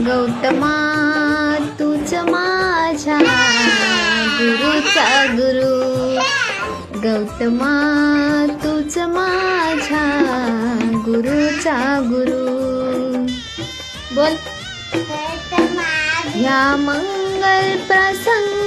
गौतमा तूच माझ्या गुरुचा गुरु, गौतमा तूच माझ्या गुरुचा गुरु. बोल. ह्या मंगल प्रसंग